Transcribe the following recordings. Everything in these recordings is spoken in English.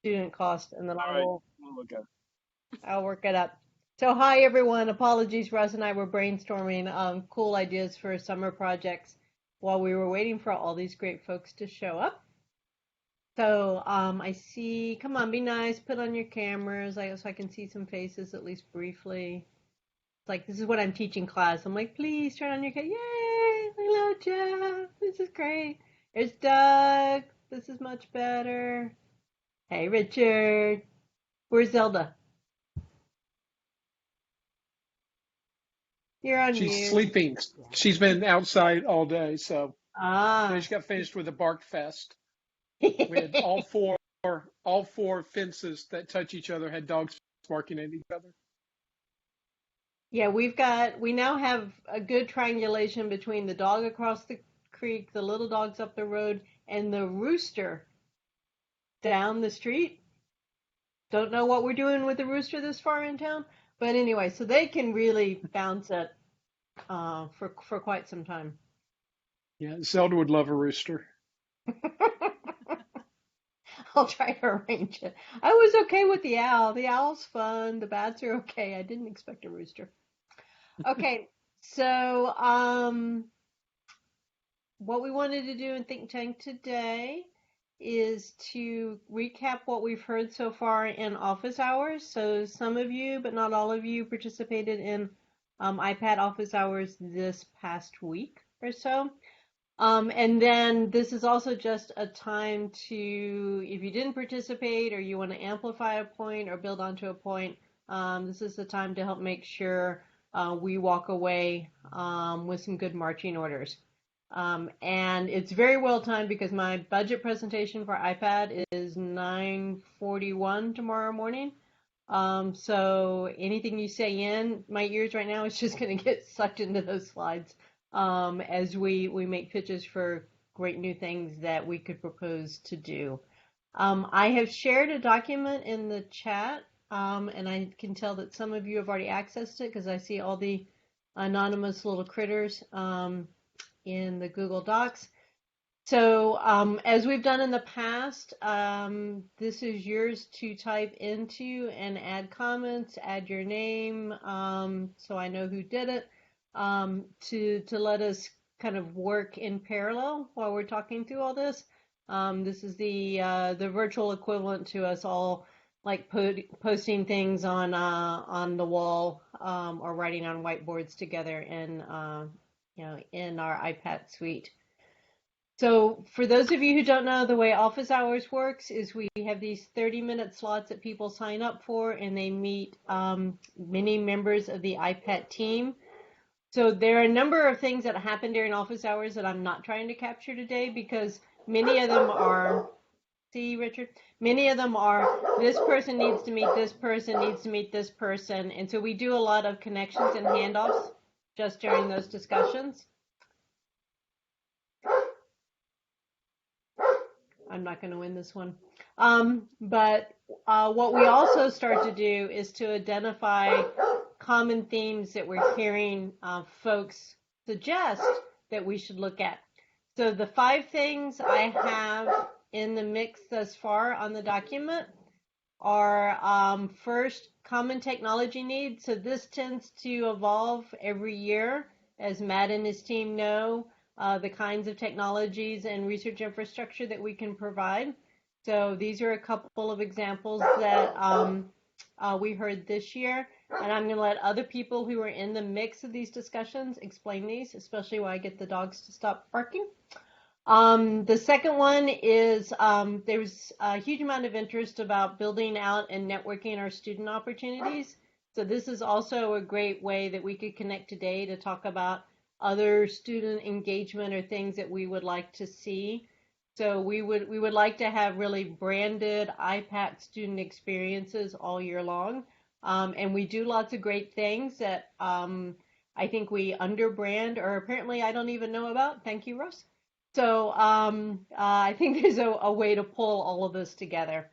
student cost, and then All right, we'll look at it. I'll work it up. So hi everyone. Apologies, Russ and I were brainstorming cool ideas for summer projects while we were waiting for all these great folks to show up. So I see. Come on, be nice. Put on your cameras, so I can see some faces at least briefly. It's like this is what I'm teaching class. I'm like, please turn on your camera. Yay! Hello, Jeff. This is great. There's Doug. This is much better. Hey, Richard. Where's Zelda? You're on She's mute. sleeping. She's been outside all day, so they Ah. just got finished with a bark fest. We had all four fences that touch each other had dogs barking at each other. Yeah, we now have a good triangulation between the dog across the creek, the little dogs up the road, and the rooster down the street. Don't know what we're doing with the rooster this far in town, but anyway, so they can really bounce it for quite some time. Yeah, Zelda would love a rooster. I'll try to arrange it. I was okay with the owl. The owl's fun. The bats are okay. I didn't expect a rooster. Okay, so what we wanted to do in Think Tank today is to recap what we've heard so far in office hours. So some of you, but not all of you, participated in IPaT office hours this past week or so. And then this is also just a time to, if you didn't participate or you want to amplify a point or build onto a point, this is the time to help make sure we walk away with some good marching orders. And it's very well timed because my budget presentation for IPaT is 9:41 tomorrow morning. So anything you say in my ears right now is just going to get sucked into those slides as we make pitches for great new things that we could propose to do. I have shared a document in the chat, and I can tell that some of you have already accessed it because I see all the anonymous little critters in the Google Docs. So as we've done in the past, this is yours to type into and add comments, add your name, so I know who did it, to let us kind of work in parallel while we're talking through all this. This is the virtual equivalent to us all like posting things on the wall or writing on whiteboards together in in our IPaT suite. So for those of you who don't know, the way office hours works is we have these 30-minute slots that people sign up for, and they meet many members of the IPaT team. So there are a number of things that happen during office hours that I'm not trying to capture today because many of them are, see, Richard? Many of them are, this person needs to meet this person, needs to meet this person. And so we do a lot of connections and handoffs just during those discussions. I'm not going to win this one. But what we also start to do is to identify common themes that we're hearing folks suggest that we should look at. So the 5 things I have in the mix thus far on the document are first, common technology needs. So this tends to evolve every year, as Matt and his team know. The kinds of technologies and research infrastructure that we can provide. So these are a couple of examples that we heard this year. And I'm going to let other people who are in the mix of these discussions explain these, especially while I get the dogs to stop barking. The second one is there's a huge amount of interest about building out and networking our student opportunities. So this is also a great way that we could connect today to talk about other student engagement or things that we would like to see. So we would like to have really branded IPaT student experiences all year long. And we do lots of great things that I think we underbrand or apparently I don't even know about. Thank you, Russ. So I think there's a way to pull all of this together.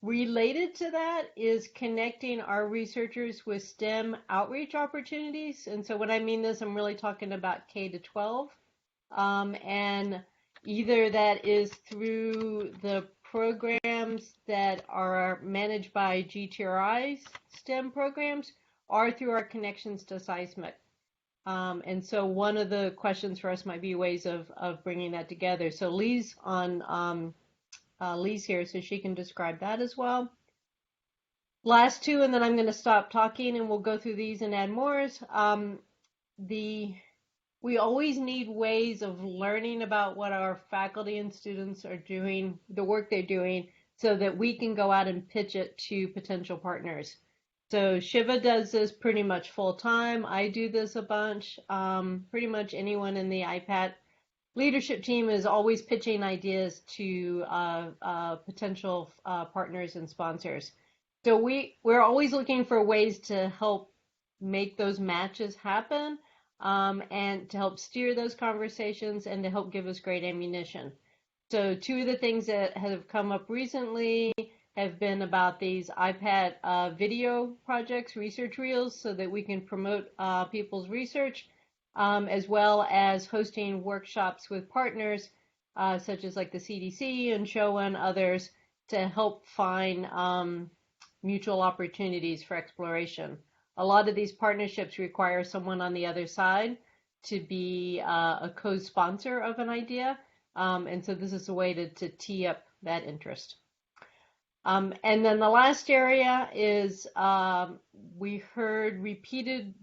Related to that is connecting our researchers with STEM outreach opportunities. And so when I mean this, I'm really talking about K to 12. And either that is through the programs that are managed by GTRI's STEM programs are through our connections to Seismic. And so one of the questions for us might be ways of bringing that together. So Lee's on Lee's here, so she can describe that as well. Last two, and then I'm going to stop talking, and we'll go through these and add more. We always need ways of learning about what our faculty and students are doing, the work they're doing, so that we can go out and pitch it to potential partners. So Shiva does this pretty much full time. I do this a bunch. Pretty much anyone in the IPaT leadership team is always pitching ideas to potential partners and sponsors. So we're always looking for ways to help make those matches happen, and to help steer those conversations and to help give us great ammunition. So two of the things that have come up recently have been about these IPaT video projects, research reels, so that we can promote people's research, as well as hosting workshops with partners, such as like the CDC and SHOA and others, to help find mutual opportunities for exploration. A lot of these partnerships require someone on the other side to be a co-sponsor of an idea, and so this is a way to tee up that interest. And then the last area is we heard repeated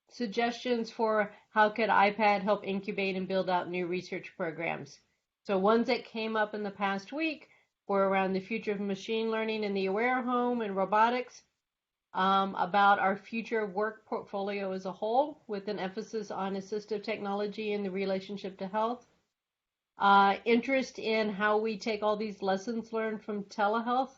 suggestions for how could IPaT help incubate and build out new research programs. So ones that came up in the past week were around the future of machine learning in the aware home and robotics, about our future work portfolio as a whole, with an emphasis on assistive technology and the relationship to health. Interest in how we take all these lessons learned from telehealth,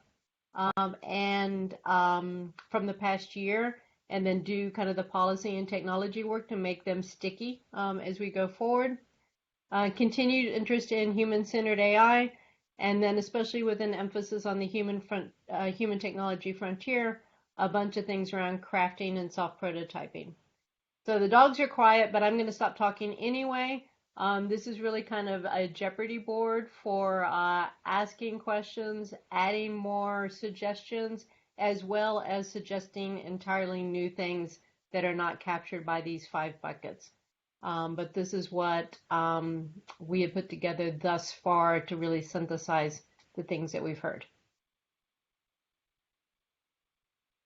and from the past year, and then do kind of the policy and technology work to make them sticky as we go forward. Continued interest in human-centered AI, and then especially with an emphasis on the human technology frontier, a bunch of things around crafting and self-prototyping. So the dogs are quiet, but I'm going to stop talking anyway. This is really kind of a Jeopardy board for asking questions, adding more suggestions, as well as suggesting entirely new things that are not captured by these 5 buckets. But this is what we have put together thus far to really synthesize the things that we've heard.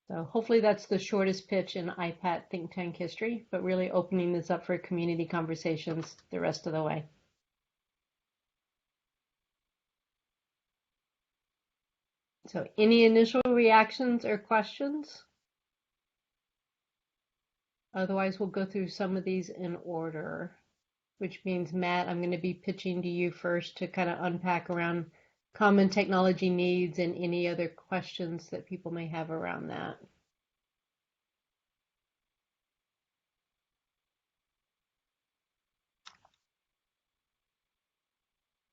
So hopefully that's the shortest pitch in IPaT think tank history, but really opening this up for community conversations the rest of the way. So any initial reactions or questions? Otherwise, we'll go through some of these in order, which means, Matt, I'm going to be pitching to you first to kind of unpack around common technology needs and any other questions that people may have around that.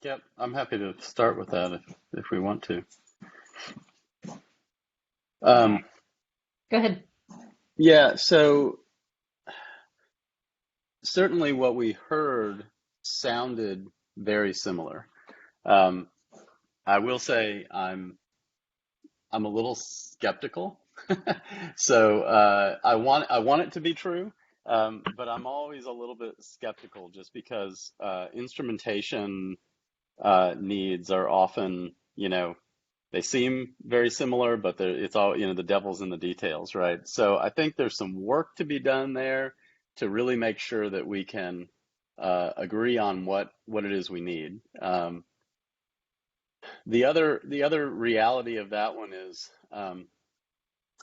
Yep, I'm happy to start with that if we want to. Go ahead. Yeah, so certainly what we heard sounded very similar. I will say I'm a little skeptical. So I want it to be true, but I'm always a little bit skeptical just because instrumentation needs are often, they seem very similar, but it's all, the devil's in the details, right? So I think there's some work to be done there to really make sure that we can agree on what it is we need. The other reality of that one is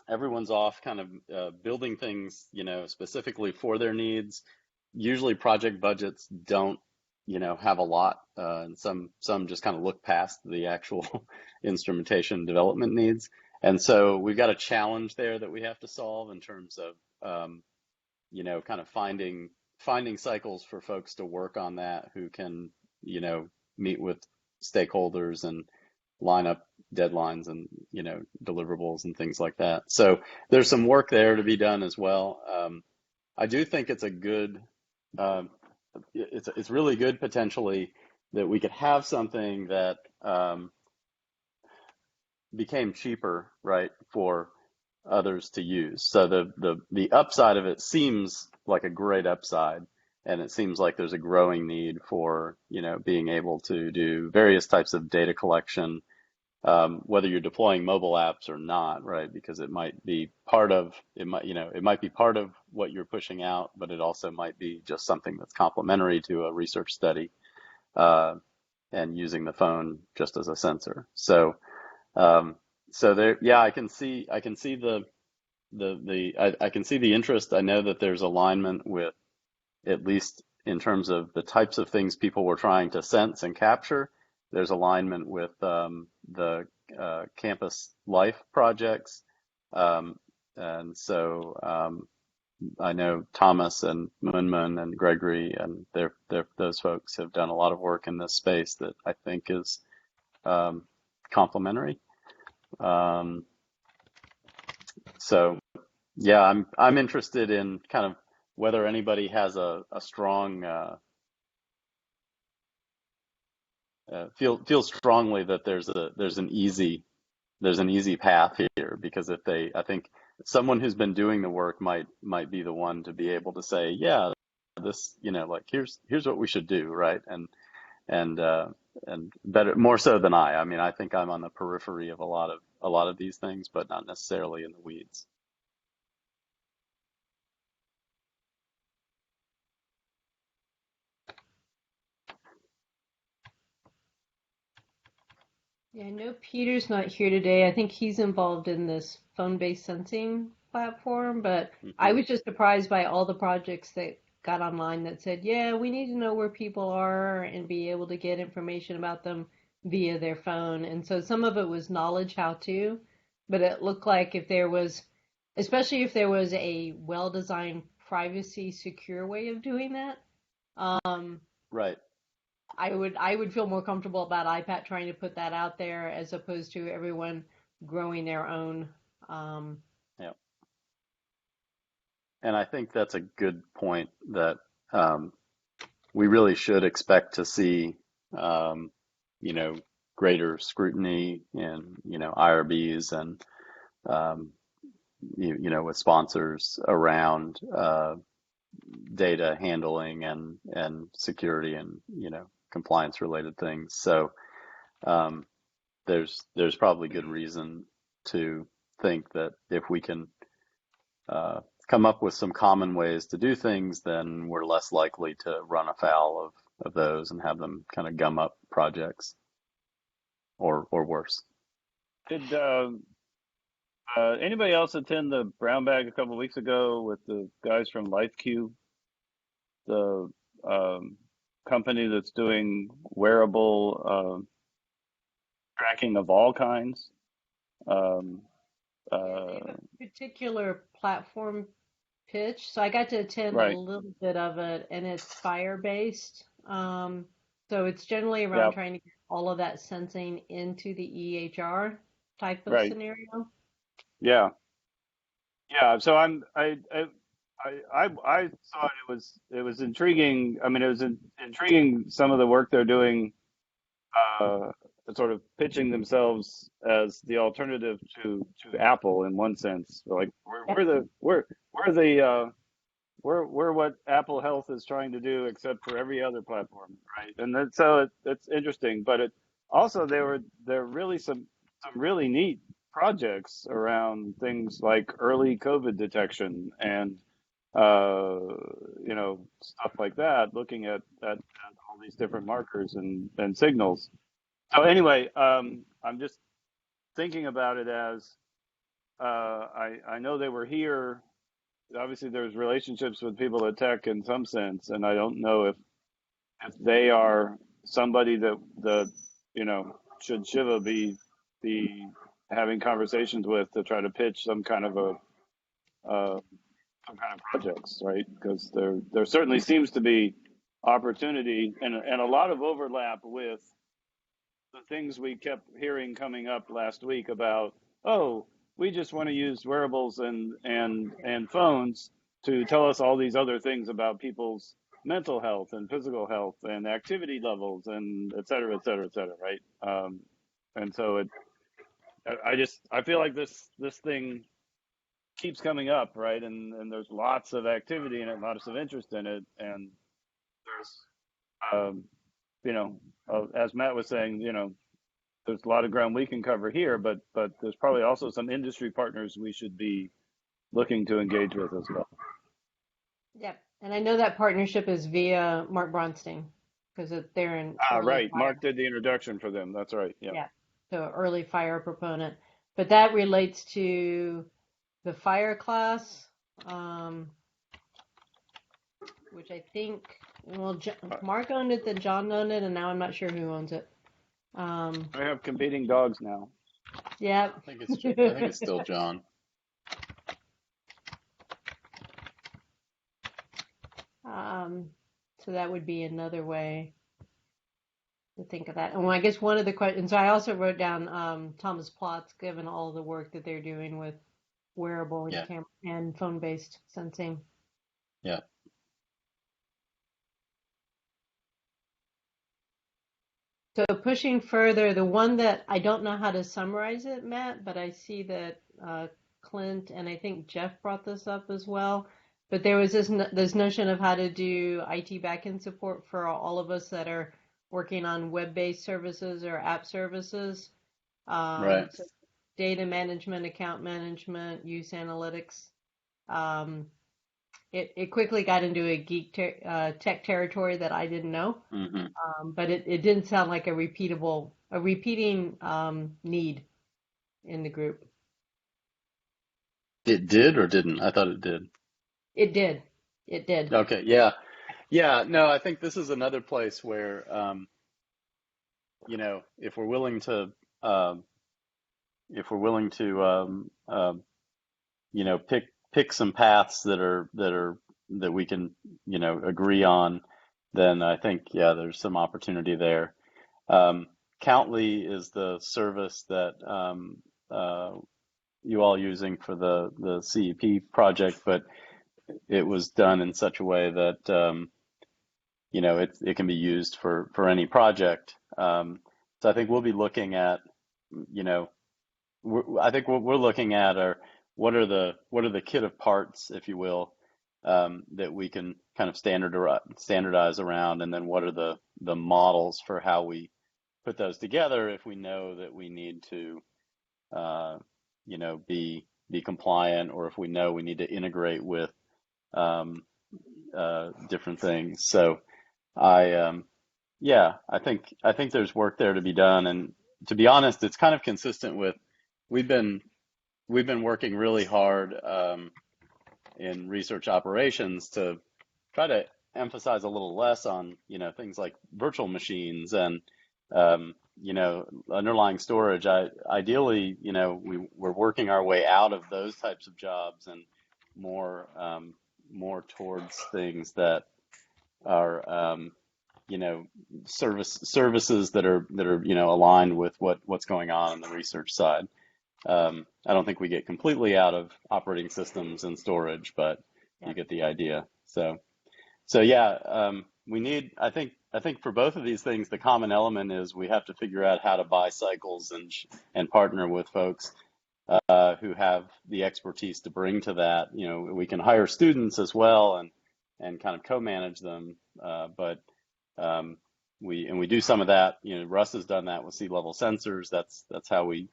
everyone's off kind of building things, specifically for their needs. Usually project budgets don't, have a lot, and some just kind of look past the actual instrumentation development needs. And so we've got a challenge there that we have to solve in terms of, kind of finding cycles for folks to work on that who can, meet with stakeholders and line up deadlines and, deliverables and things like that. So there's some work there to be done as well. I do think it's a good, it's really good potentially that we could have something that became cheaper, right, for others to use. So the upside of it seems like a great upside, and it seems like there's a growing need for, being able to do various types of data collection, whether you're deploying mobile apps or not, right? Because it might be part of what you're pushing out, but it also might be just something that's complementary to a research study, uh, and using the phone just as a sensor. Um, so there, yeah, I can see I can see the interest. I know that there's alignment with, at least in terms of the types of things people were trying to sense and capture. There's alignment with the campus life projects, um, and so I know Thomas and Moonman and Gregory and those folks have done a lot of work in this space that I think is um, complementary. Um, so yeah, I'm interested in kind of whether anybody has a strong feel strongly that there's an easy path here, because I think someone who's been doing the work might be the one to be able to say, yeah, this, like here's what we should do, right? And and better, more so than I. I mean, I think I'm on the periphery of a lot of these things, but not necessarily in the weeds. Yeah, I know Peter's not here today. I think he's involved in this phone-based sensing platform, but I Hmm. was just surprised by all the projects that got online that said, yeah, we need to know where people are and be able to get information about them via their phone. And so some of it was knowledge how to, but it looked like if there was, especially if there was a well-designed privacy secure way of doing that, um, Right. I would feel more comfortable about IPaT trying to put that out there as opposed to everyone growing their own. Um, Yeah. And I think that's a good point, that um, we really should expect to see, um, you know, greater scrutiny in, IRBs and, um, with sponsors around data handling and security and, compliance related things. So um, there's probably good reason to think that if we can uh, come up with some common ways to do things, then we're less likely to run afoul of those and have them kind of gum up projects, or worse. Did anybody else attend the brown bag a couple of weeks ago with the guys from LifeQ, the um, company that's doing wearable tracking of all kinds? Um, yeah, they have uh, a particular platform pitch, so I got to attend a right. little bit of it, and it's fire based. So it's generally around Yeah. trying to get all of that sensing into the EHR type of Right. scenario. Yeah. Yeah. So I thought it was intriguing. I mean, it was intriguing, some of the work they're doing, uh, sort of pitching themselves as the alternative to Apple in one sense. Like we're the we're what Apple Health is trying to do, except for every other platform, right? And it's interesting, but it also there are really some really neat projects around things like early COVID detection and uh, stuff like that, looking at all these different markers and signals. So anyway, I'm just thinking about it as I know they were here. Obviously, there's relationships with people at tech in some sense, and I don't know if they are somebody that should Shiva be having conversations with to try to pitch some kind of projects, right? Because there certainly seems to be opportunity and a lot of overlap with the things we kept hearing coming up last week about, oh, we just want to use wearables and phones to tell us all these other things about people's mental health and physical health and activity levels and et cetera, et cetera, et cetera, right? And so I feel like this thing keeps coming up, right? And there's lots of activity in it, lots of interest in it, and there's um, you know, as Matt was saying, there's a lot of ground we can cover here, but there's probably also some industry partners we should be looking to engage with as well. Yep. And I know that partnership is via Mark Bronstein because they're an early Right. fire. Mark did the introduction for them. That's right. Yeah. Yeah. So early fire proponent. But that relates to the fire class, um, which I think, well, Mark owned it, then John owned it, and now I'm not sure who owns it. I have competing dogs now. Yeah. I think it's still John. So that would be another way to think of that. And well, I guess one of the questions, so I also wrote down Thomas Plotz, given all the work that they're doing with wearable and Yeah. camera and phone-based sensing. Yeah. So pushing further, the one that I don't know how to summarize it, Matt, but I see that Clint and I think Jeff brought this up as well. But there was this notion of how to do IT backend support for all of us that are working on web-based services or app services. Right. So data management, account management, use analytics. Um, it quickly got into a geek tech territory that I didn't know. Mm-hmm. But it didn't sound like a repeating need in the group. It did or didn't? I thought it did. It did. It did. Okay. Yeah. Yeah. No, I think this is another place where, if we're willing to, um, pick some paths that we can, agree on, then I think, yeah, there's some opportunity there. Countly is the service that you all using for the CEP project, but it was done in such a way that it can be used for any project. So I think we'll be looking at, you know, I think what we're looking at are what are the kit of parts, if you will, that we can kind of standardize around, and then what are the models for how we put those together if we know that we need to, be compliant, or if we know we need to integrate with um, different things. So yeah, I think there's work there to be done, and to be honest, it's kind of consistent with we've been we've been working really hard in research operations to try to emphasize a little less on things like virtual machines and underlying storage. Ideally, we're working our way out of those types of jobs and more towards things that are services that are aligned with what's going on in the research side. I don't think we get completely out of operating systems and storage, but you get the idea. So yeah, we need. I think for both of these things, the common element is we have to figure out how to buy cycles and partner with folks who have the expertise to bring to that. We can hire students as well and kind of co-manage them, but we do some of that. Russ has done that with sea-level sensors. That's how we've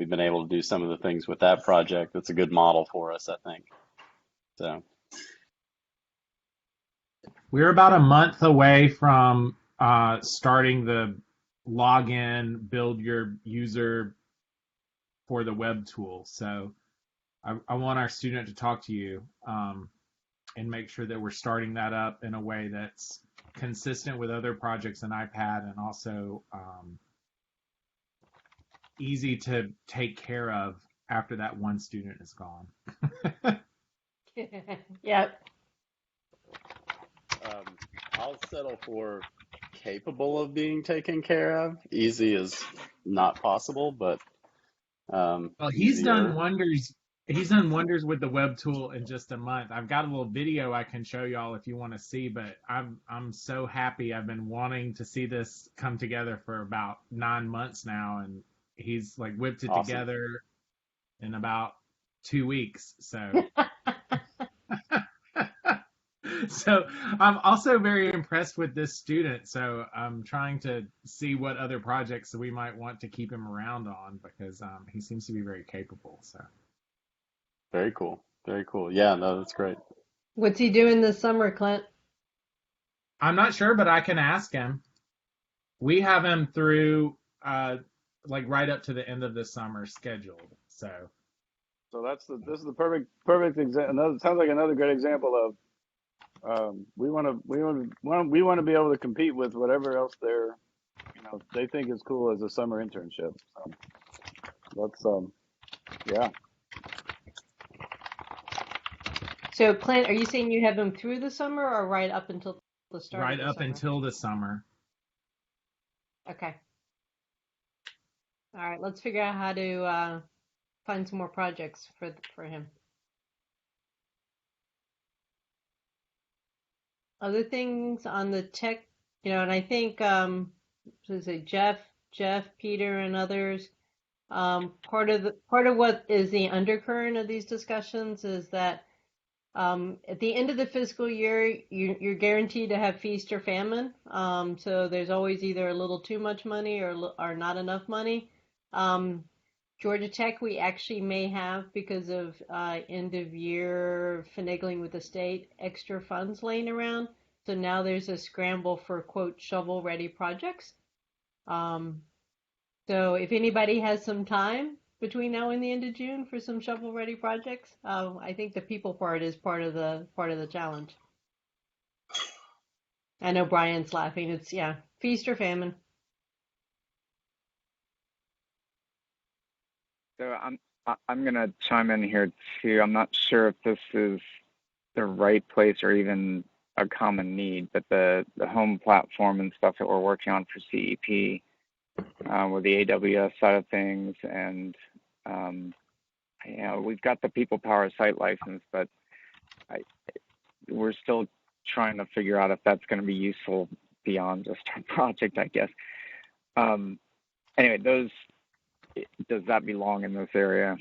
been able to do some of the things with that project. That's a good model for us, I think. So. We're about a month away from starting the login, build your user for the web tool. So I want our student to talk to you and make sure that we're starting that up in a way that's consistent with other projects in IPaT and also easy to take care of after that one student is gone. Yep. I'll settle for capable of being taken care of. Easy is not possible, but Well, he's done easier. wonders. He's done wonders with the web tool in just a month. I've got a little video I can show y'all if you want to see, but I'm so happy. I've been wanting to see this come together for about 9 months now, and he's like whipped it Awesome. together in about 2 weeks. So so I'm also very impressed with this student. So I'm trying to see what other projects we might want to keep him around on because he seems to be very capable. So Very cool. Very cool. Yeah, no, that's great. What's he doing this summer, Clint? I'm not sure, but I can ask him. We have him through like right up to the end of the summer scheduled. So So this is the perfect example. Another sounds like another great example of we want to be able to compete with whatever else they think is cool as a summer internship. So let's yeah. So, Clint, are you saying you have him through the summer or right up until the start of right the up summer? until the summer. Okay. All right. Let's figure out how to find some more projects for him. Other things on the tech, and I think so to say Jeff, Peter, and others. Part of what is the undercurrent of these discussions is that at the end of the fiscal year, you're guaranteed to have feast or famine. So there's always either a little too much money or not enough money. Um, Georgia Tech, we actually may have, because of end of year finagling with the state, extra funds laying around. So now there's a scramble for, quote, shovel ready projects. Um, so if anybody has some time between now and the end of June for some shovel ready projects, I think the people part is part of the challenge. I know Brian's laughing. It's feast or famine. So I'm gonna chime in here too. I'm not sure if this is the right place or even a common need, but the home platform and stuff that we're working on for CEP with the AWS side of things, and we've got the People Power site license, but we're still trying to figure out if that's going to be useful beyond just our project, I guess. Anyway, does that belong in this area?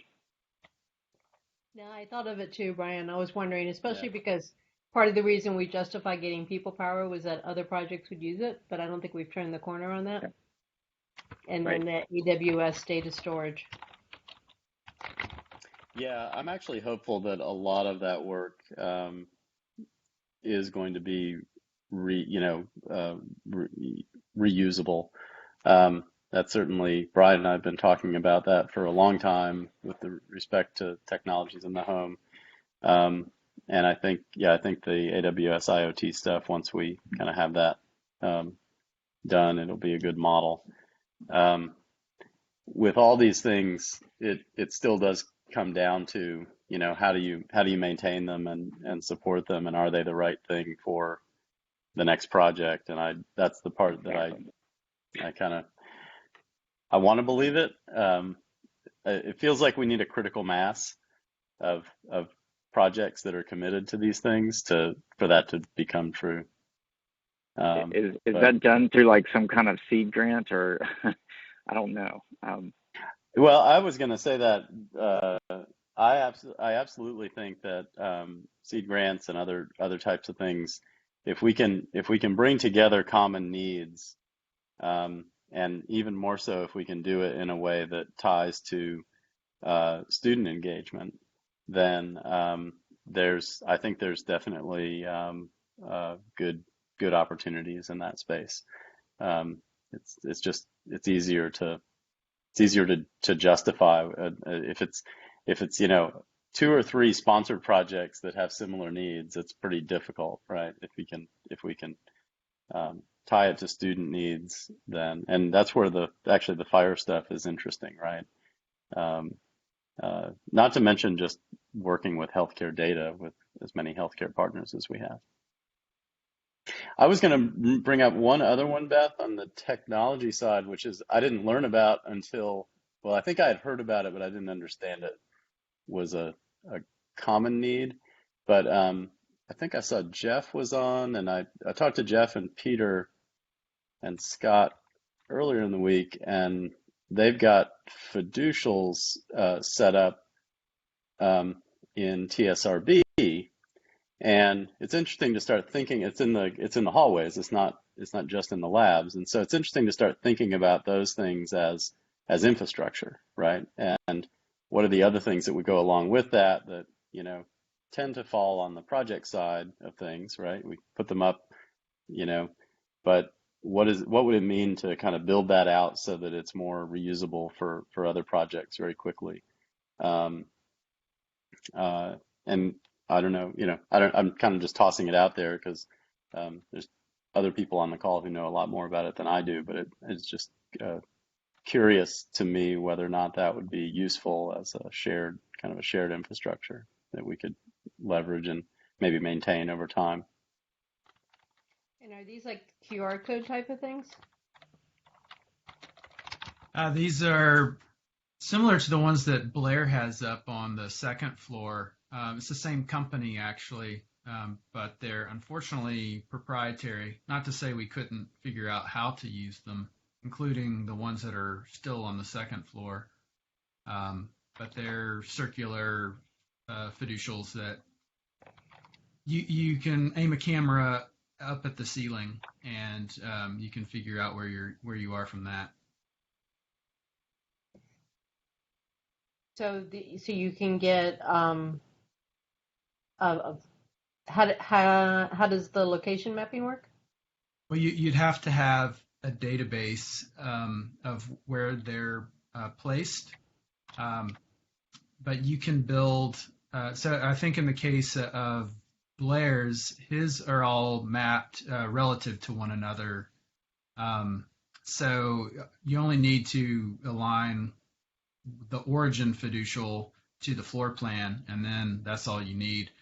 No, I thought of it too, Brian. I was wondering, Yeah. especially because part of the reason we justify getting people power was that other projects would use it, but I don't think we've turned the corner on that. Okay. And Right. then the AWS data storage. Yeah, I'm actually hopeful that a lot of that work is going to be reusable. That's certainly Brian and I have been talking about that for a long time with the respect to technologies in the home. And I think the AWS IoT stuff, once we kind of have that done, it'll be a good model. With all these things, it still does come down to, how do you maintain them and support them, and are they the right thing for the next project? And that's the part that I want to believe it. It feels like we need a critical mass of projects that are committed to these things for that to become true. Is But that done through like some kind of seed grant or I don't know. well, I was going to say that I absolutely think that seed grants and other types of things, if we can bring together common needs, and even more so if we can do it in a way that ties to student engagement, then I think there's definitely good opportunities in that space. It's easier to justify if it's 2 or 3 sponsored projects that have similar needs. It's pretty difficult, right? If we can tie it to student needs, then, and that's where the fire stuff is interesting, right? Not to mention just working with healthcare data with as many healthcare partners as we have. I was going to bring up one other one, Beth, on the technology side, which is I didn't learn about until, well, I think I had heard about it, but I didn't understand it was a common need. But I think I saw Jeff was on, and I talked to Jeff and Peter and Scott earlier in the week, and they've got fiducials set up in TSRB, and it's interesting to start thinking. It's in the hallways. It's not just in the labs, and so it's interesting to start thinking about those things as infrastructure, right? And what are the other things that would go along with that tend to fall on the project side of things, right? We put them up, you know, but what would it mean to kind of build that out so that it's more reusable for other projects very quickly? Um, and I don't know, I'm kind of just tossing it out there because there's other people on the call who know a lot more about it than I do, but it's just curious to me whether or not that would be useful as a shared infrastructure that we could leverage and maybe maintain over time. And are these like QR code type of things? These are similar to the ones that Blair has up on the second floor. It's the same company, actually, but they're unfortunately proprietary. Not to say we couldn't figure out how to use them, including the ones that are still on the second floor. But they're circular fiducials that you can aim a camera up at the ceiling, and you can figure out where you are from that. So you can get how does the location mapping work? Well, you'd have to have a database of where they're placed, but you can build. So I think in the case of Blair's, his are all mapped relative to one another. So you only need to align the origin fiducial to the floor plan, and then that's all you need.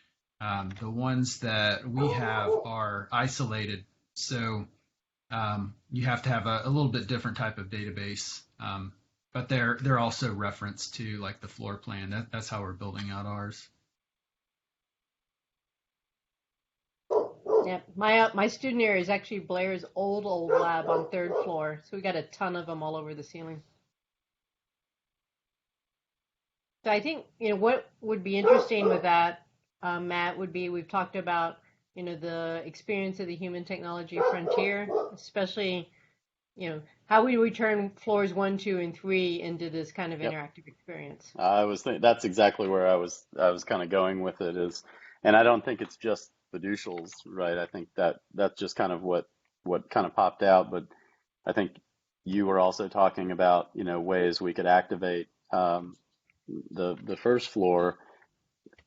The ones that we have are isolated, so you have to have a little bit different type of database, but they're also referenced to like the floor plan. That's how we're building out ours. Yeah, my student area is actually Blair's old lab on third floor, so we got a ton of them all over the ceiling. So I think what would be interesting with that, Matt, would be we've talked about the experience of the human technology frontier, especially how we turn floors 1, 2, and 3 into this kind of Yep. interactive experience. I was thinking that's exactly where I was kind of going with it and I don't think it's just fiducials, right? I think that's just kind of what kind of popped out, but I think you were also talking about ways we could activate the first floor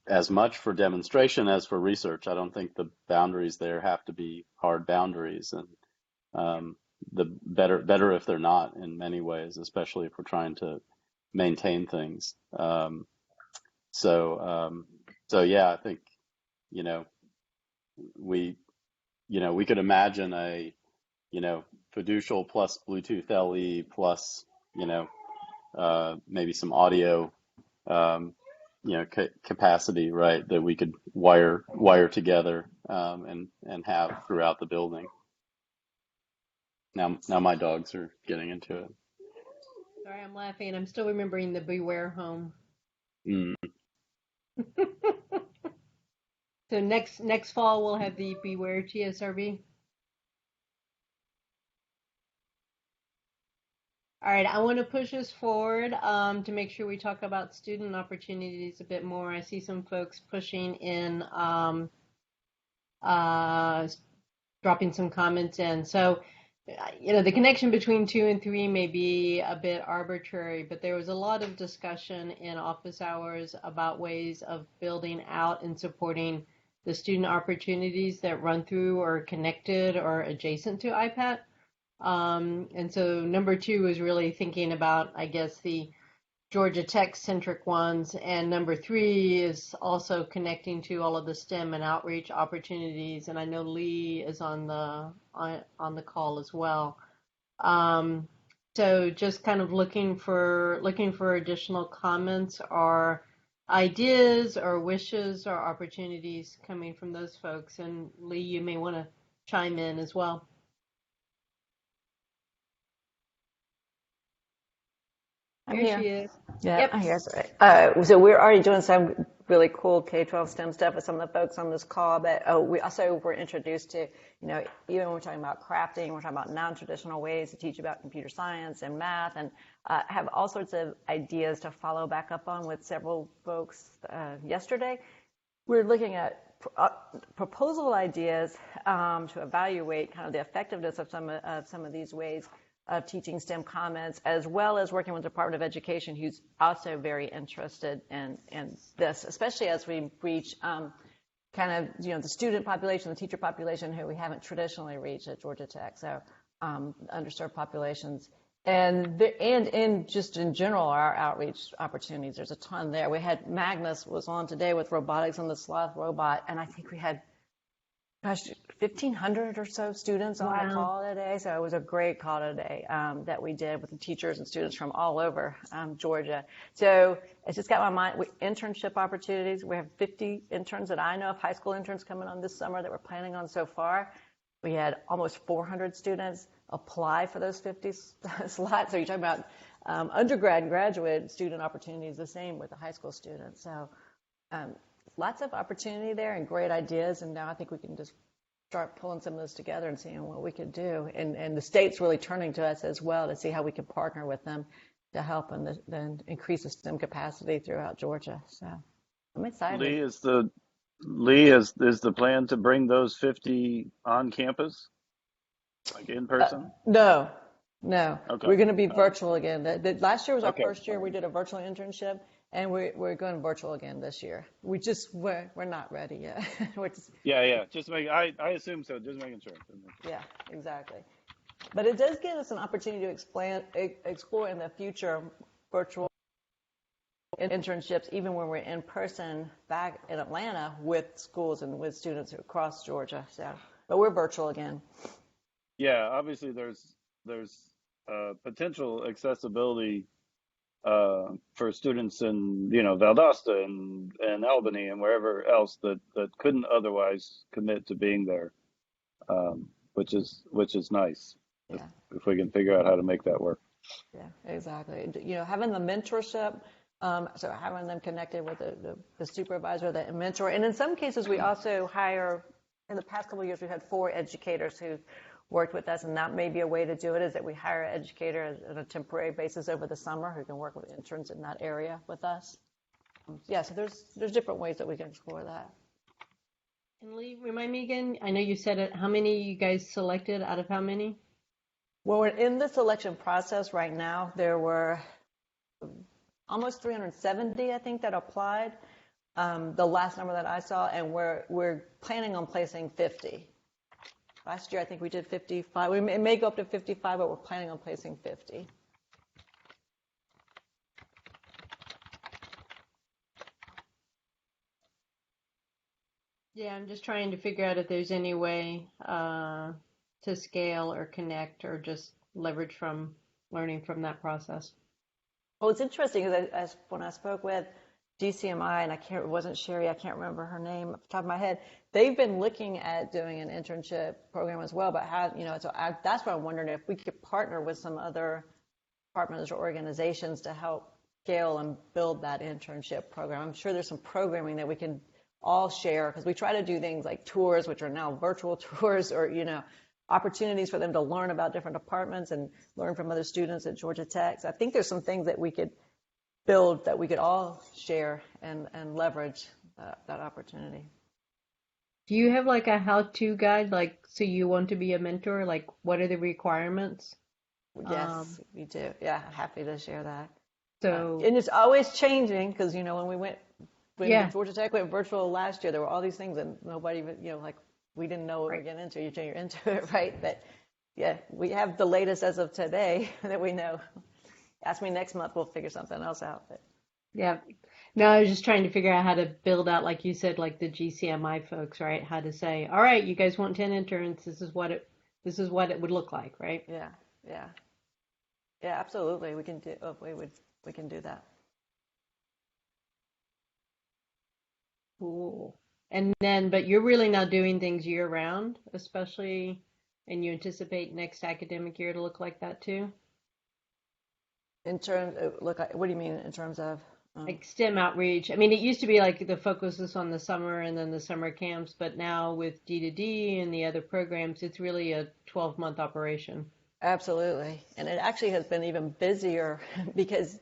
as much for demonstration as for research. I don't think the boundaries there have to be hard boundaries, and the better if they're not in many ways, especially if we're trying to maintain things. So yeah, I think we we could imagine a fiducial plus Bluetooth LE plus maybe some audio capacity, right, that we could wire together and have throughout the building. Now my dogs are getting into it. Sorry, I'm laughing. I'm still remembering the Beware home. Mm. So next fall we'll have the Beware TSRB. All right, I want to push us forward to make sure we talk about student opportunities a bit more. I see some folks pushing in, dropping some comments in. So, the connection between 2 and 3 may be a bit arbitrary, but there was a lot of discussion in office hours about ways of building out and supporting the student opportunities that run through or connected or adjacent to IPaT. And so number 2 is really thinking about, I guess, the Georgia Tech centric ones, and number 3 is also connecting to all of the STEM and outreach opportunities. And I know Lee is on the call as well. So just kind of looking for additional comments or ideas or wishes or opportunities coming from those folks. And Lee, you may want to chime in as well. I'm Here here. she is. Yeah, Yep. I'm here. Sorry. So we're already doing some really cool K-12 STEM stuff with some of the folks on this call, but we also were introduced to, even when we're talking about crafting, we're talking about non-traditional ways to teach about computer science and math, and have all sorts of ideas to follow back up on with several folks yesterday. We're looking at proposal ideas to evaluate kind of the effectiveness of some of these ways of teaching STEM comments, as well as working with the Department of Education, who's also very interested in this, especially as we reach kind of the student population, the teacher population who we haven't traditionally reached at Georgia Tech, so underserved populations. And just in general, our outreach opportunities, there's a ton there. We had Magnus was on today with robotics on the sloth robot, and I think we had, 1,500 or so students on the call today. So it was a great call today that we did with the teachers and students from all over Georgia. So it's just got my mind, internship opportunities. We have 50 interns that I know of, high school interns coming on this summer that we're planning on so far. We had almost 400 students apply for those 50 slots. So you're talking about undergrad and graduate student opportunities, the same with the high school students. So lots of opportunity there and great ideas. And now I think we can just start pulling some of those together and seeing what we could do. And the state's really turning to us as well to see how we can partner with them to help and then increase the STEM capacity throughout Georgia. So I'm excited. Lee, is the plan to bring those 50 on campus, like in person? No. Okay. We're going to be virtual again. Last year was our Okay. first year we did a virtual internship, and we're going virtual again this year. We're not ready yet. Yeah. I assume so. Just making sure. Yeah, exactly. But it does give us an opportunity to explore in the future virtual internships, even when we're in person back in Atlanta with schools and with students across Georgia. So, but we're virtual again. Yeah, obviously there's potential accessibility for students in Valdosta and Albany and wherever else that couldn't otherwise commit to being there, which is nice. Yeah. If we can figure out how to make that work. Yeah, exactly. Having the mentorship, so having them connected with the supervisor, the mentor, and in some cases we also hire. In the past couple of years, we've had 4 educators who worked with us, and that may be a way to do it, is that we hire an educator on a temporary basis over the summer who can work with interns in that area with us. Yeah, so there's different ways that we can explore that. And Lee, remind me again, I know you said it, how many you guys selected out of how many? Well, we're in the selection process right now. There were almost 370, I think, that applied, the last number that I saw, and we're planning on placing 50. Last year, I think we did 55. It may go up to 55, but we're planning on placing 50. Yeah, I'm just trying to figure out if there's any way to scale or connect or just leverage from learning from that process. Well, it's interesting because when I spoke with GCMI, and it wasn't Sherry, I can't remember her name off the top of my head. They've been looking at doing an internship program as well, but that's why I'm wondering if we could partner with some other departments or organizations to help scale and build that internship program. I'm sure there's some programming that we can all share, because we try to do things like tours, which are now virtual tours, or opportunities for them to learn about different departments and learn from other students at Georgia Tech. So I think there's some things that we could build that we could all share and leverage that opportunity. Do you have like a how-to guide, like, so you want to be a mentor, like what are the requirements? Yes, we do. Yeah, happy to share that. So and it's always changing, because when Yeah. Georgia Tech went virtual last year, there were all these things and nobody even we didn't know what we were getting into. You're into it, right? But yeah, we have the latest as of today that we know. Ask me next month, we'll figure something else out. But Yeah. No, I was just trying to figure out how to build out, like you said, like the GCMI folks, right? How to say, all right, you guys want 10 interns, this is what it would look like, right? Yeah, absolutely. We can do we can do that. Cool. And then, but you're really now doing things year round, especially, and you anticipate next academic year to look like that too? In terms of, look, what do you mean in terms of? Like STEM outreach. I mean, it used to be like the focus is on the summer and then the summer camps, but now with D2D and the other programs, it's really a 12-month operation. Absolutely. And it actually has been even busier because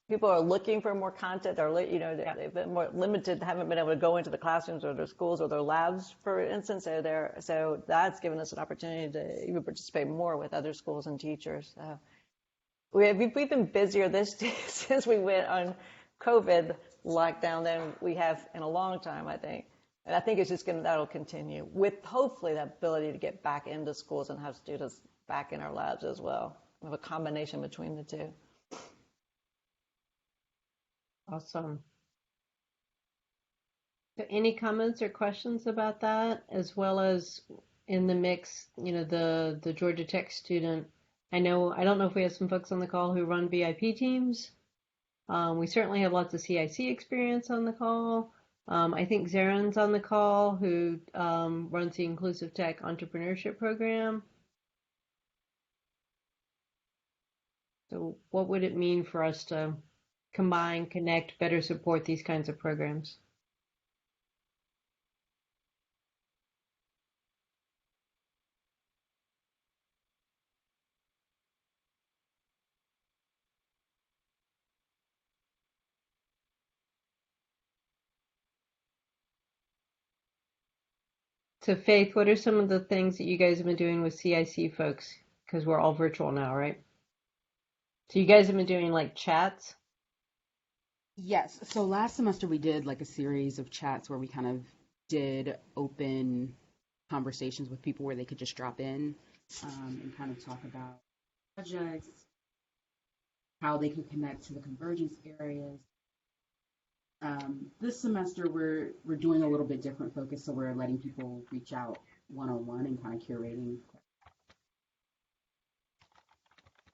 people are looking for more content. They've been more limited, haven't been able to go into the classrooms or their schools or their labs, for instance. So that's given us an opportunity to even participate more with other schools and teachers. We've been busier since we went on COVID lockdown than we have in a long time, I think. And I think it's just that'll continue with hopefully the ability to get back into schools and have students back in our labs as well. We have a combination between the two. Awesome. So any comments or questions about that, as well as in the mix, the Georgia Tech student? I don't know if we have some folks on the call who run VIP teams. We certainly have lots of CIC experience on the call. I think Zaren's on the call, who runs the Inclusive Tech Entrepreneurship Program. So what would it mean for us to combine, connect, better support these kinds of programs? So Faith, what are some of the things that you guys have been doing with CIC folks? Because we're all virtual now, right? So you guys have been doing like chats? Yes. So last semester we did like a series of chats where we kind of did open conversations with people where they could just drop in and kind of talk about projects, how they could connect to the convergence areas. This semester we're doing a little bit different focus, so we're letting people reach out one-on-one and kind of curating.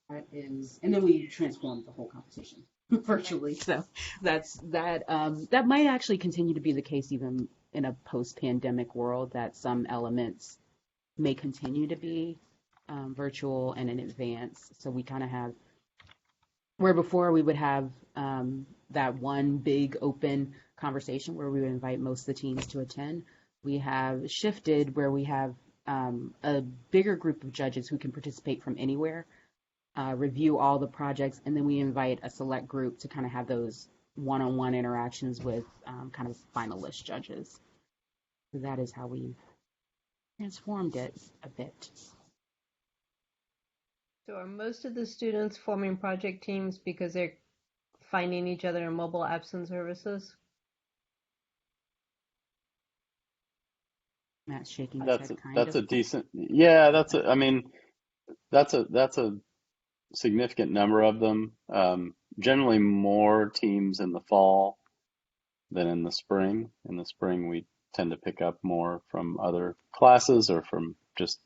That is, and then we transformed the whole conversation virtually. So that might actually continue to be the case even in a post-pandemic world, that some elements may continue to be virtual and in advance. So we kind of have, where before we would have that one big open conversation where we would invite most of the teams to attend, we have shifted where we have a bigger group of judges who can participate from anywhere, review all the projects, and then we invite a select group to kind of have those one-on-one interactions with kind of finalist judges. So that is how we've transformed it a bit. So are most of the students forming project teams because they're finding each other in mobile apps and services? Matt's shaking his That's head, that's a decent, yeah, I mean, that's a significant number of them. Generally more teams in the fall than in the spring. In the spring, we tend to pick up more from other classes or from just,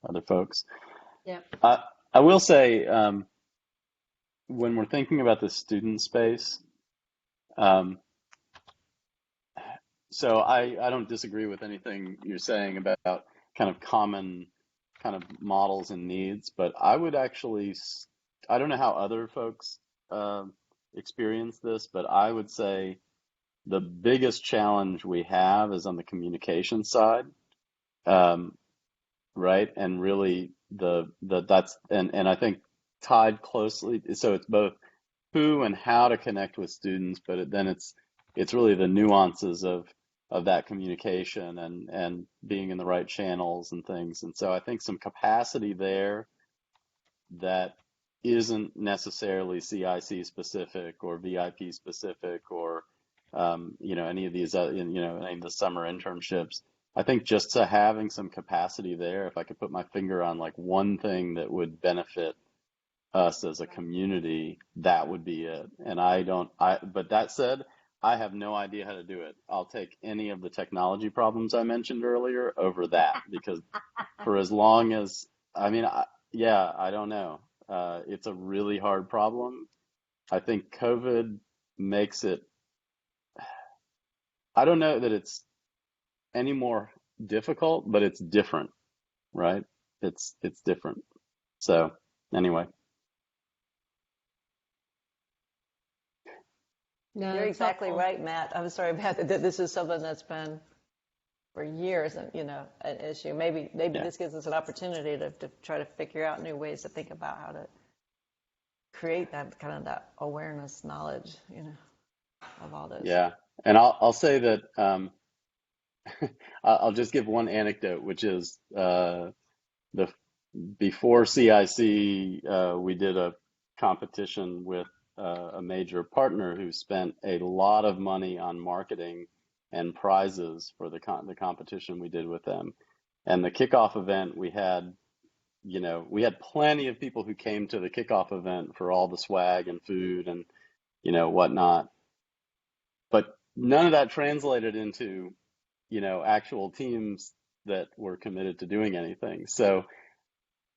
other folks. Yeah. I will say, when we're thinking about the student space, so I don't disagree with anything you're saying about kind of common kind of models and needs, but I would actually, I don't know how other folks experience this, but I would say the biggest challenge we have is on the communication side, right? And really and I think tied closely, so it's both who and how to connect with students, but then it's really the nuances of that communication and being in the right channels and things. And so I think some capacity there that isn't necessarily CIC specific or VIP specific or any of these any of the summer internships. I think just to having some capacity there, if I could put my finger on like one thing that would benefit us as a community, that would be it. And but that said, I have no idea how to do it. I'll take any of the technology problems I mentioned earlier over that, because for as long as, I don't know. It's a really hard problem. I think COVID makes it, I don't know that it's any more difficult, but it's different, right? It's different. So anyway. No, You're that's exactly helpful. right, Matt. I'm sorry about that. This is something that's been for years, and an issue. Maybe Yeah. this gives us an opportunity to try to figure out new ways to think about how to create that kind of that awareness, knowledge, of all this. Yeah. And I'll say that I'll just give one anecdote, which is the before CIC, we did a competition with a major partner who spent a lot of money on marketing and prizes for the competition we did with them. And the kickoff event, we had plenty of people who came to the kickoff event for all the swag and food and whatnot. But none of that translated into actual teams that were committed to doing anything. So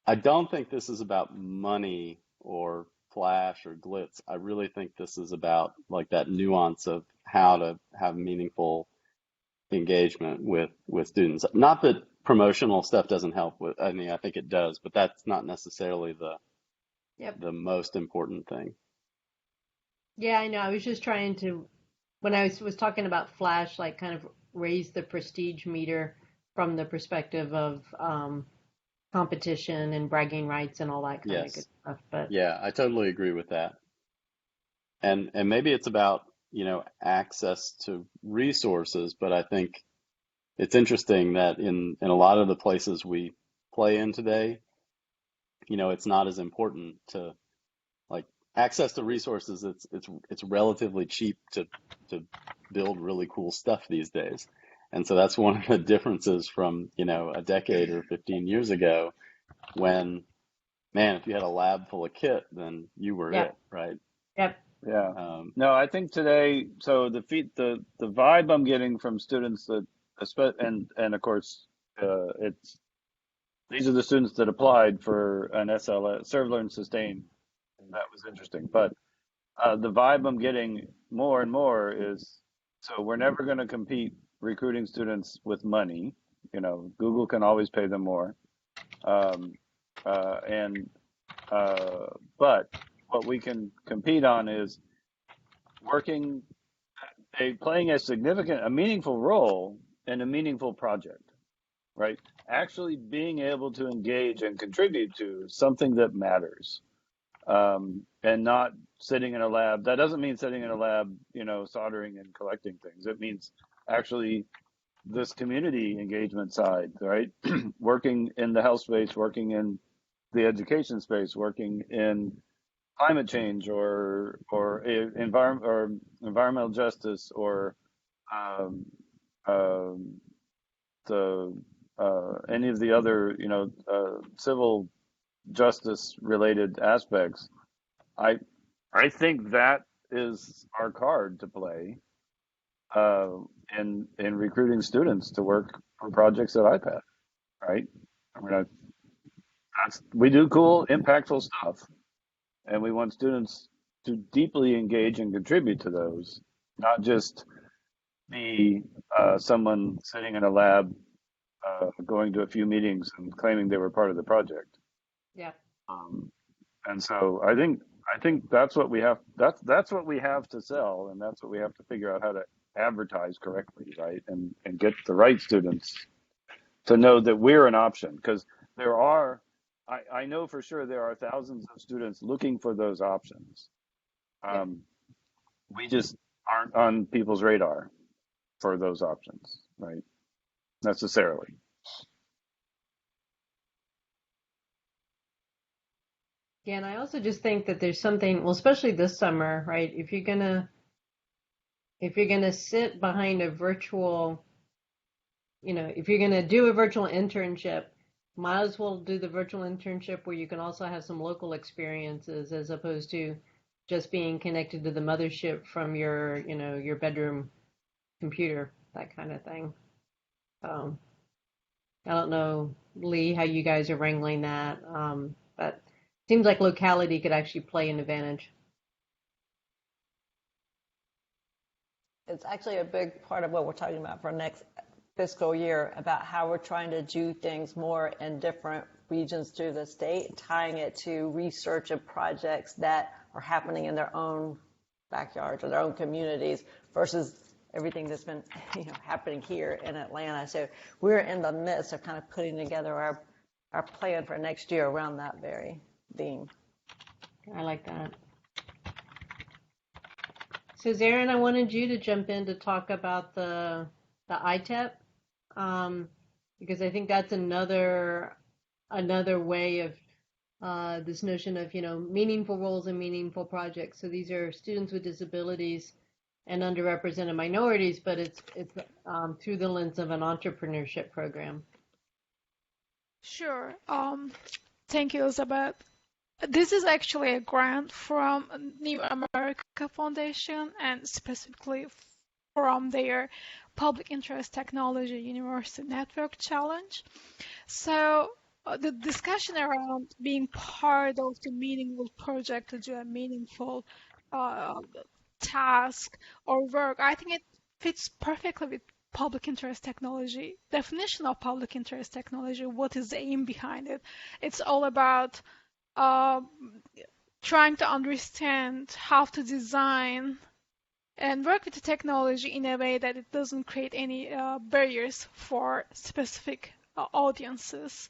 I don't think this is about money or flash or glitz. I really think this is about like that nuance of how to have meaningful engagement with students. Not that promotional stuff doesn't help with, I mean, I think it does, but that's not necessarily Yep. the most important thing. Yeah, I know. I was just trying to, when I was talking about Flash, like kind of raise the prestige meter from the perspective of competition and bragging rights and all that kind of good Yes. stuff. But Yeah, I totally agree with that. And maybe it's about, access to resources, but I think it's interesting that in a lot of the places we play in today, it's not as important to like access to resources. It's relatively cheap to build really cool stuff these days. And so that's one of the differences from, a decade or 15 years ago when, man, if you had a lab full of kit, then you were yeah, it, right? yep, Yeah. Um, No, I think today, so the vibe I'm getting from students that, and of course, these are the students that applied for an SLS, Serve, Learn, Sustain. And that was interesting. But the vibe I'm getting more and more is, so we're never going to compete recruiting students with money. Google can always pay them more. Um, and but what we can compete on is working, playing a meaningful role in a meaningful project, right? Actually being able to engage and contribute to something that matters, and not sitting in a lab. That doesn't mean sitting in a lab, soldering and collecting things. It means actually this community engagement side, right? Working in the health space, working in the education space, working in climate change or environmental justice or um, um, the any of the other civil justice related aspects. I I think that is our card to play uh, in recruiting students to work for projects at IPaT, right? I mean, we do cool, impactful stuff, and we want students to deeply engage and contribute to those, not just be someone sitting in a lab, going to a few meetings and claiming they were part of the project. yeah. Um, and so I think that's what we have. That's what we have to sell, and that's what we have to figure out how to advertise correctly, right? And get the right students to know that we're an option, because there are. I know for sure there are thousands of students looking for those options. Yep. We just aren't on people's radar for those options, right? Necessarily. Yeah, and I also just think that there's something, well, especially this summer, right? If you're gonna sit behind a virtual, if you're gonna do a virtual internship, might as well do the virtual internship where you can also have some local experiences as opposed to just being connected to the mothership from your bedroom computer, that kind of thing. Um, I don't know, Lee, how you guys are wrangling that, but it seems like locality could actually play an advantage. It's actually a big part of what we're talking about for next fiscal year, about how we're trying to do things more in different regions through the state, tying it to research and projects that are happening in their own backyards or their own communities versus everything that's been happening here in Atlanta. So we're in the midst of kind of putting together our plan for next year around that very theme. I like that. So Zarin, I wanted you to jump in to talk about the ITEP, because I think that's another way of this notion of meaningful roles and meaningful projects. So these are students with disabilities and underrepresented minorities, but it's through the lens of an entrepreneurship program. Sure. Thank you, Elizabeth. This is actually a grant from New America Foundation and specifically from their Public Interest Technology University Network Challenge. So the discussion around being part of the meaningful project to do a meaningful task or work, I think it fits perfectly with public interest technology. Definition of public interest technology, what is the aim behind it? It's all about trying to understand how to design and work with the technology in a way that it doesn't create any barriers for specific audiences.